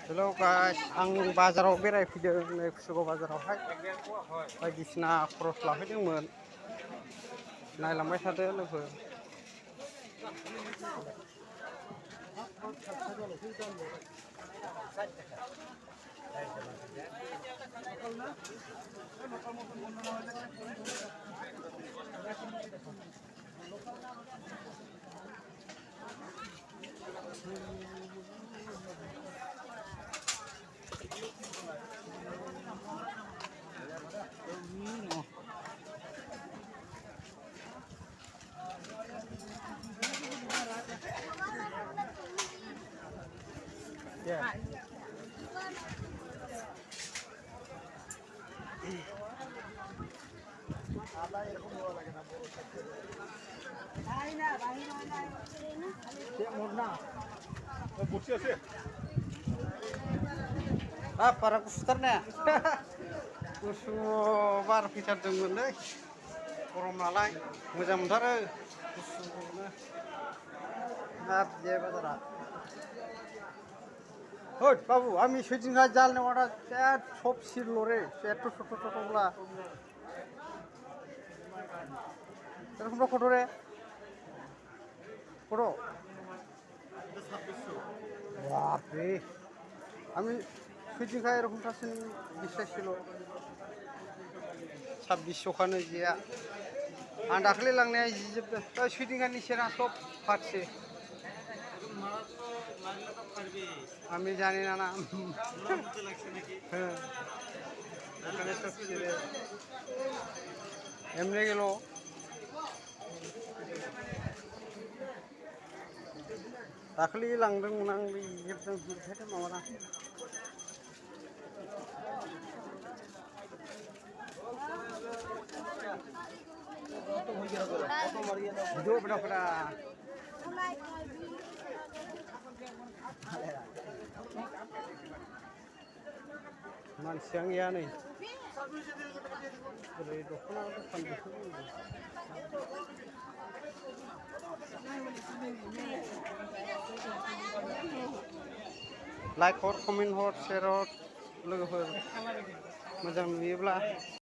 Hello guys आं बाजाराव बेरायफैदों नै कुसुगाव बाजारावहाय बायदिसिना खरस लाफैदोंमोन नायलांबाय थादो लोगो para gusutarnya gusu bar fैथारदोंमोनलै गरम नालाय मोजां मोनथारो गुसुनो हाब जे बाजारा ओइ बाबू আমি সেদিনকার জাল নেওয়াটা সব ছিল রে এত ছোট ছোটগুলা এরকমটা কত রে কত বাপরে আমি সেদিনকার এরকমটা বিশ্বাস ছিল 2600खानो जिया आं दाखालि लांनाया जिजोबदों सेदिनखारनि सेना सब फाटसे আমি জানি না না এখানে সব ছেড়ে এমনি গেল दाखालि लांदोंमोन आं जिजोबदों ओंखायनो माबाना Hidup pada manusia ya nih. Dari dokter depan gitu. Like or comment or share or logo. Macam ni pula.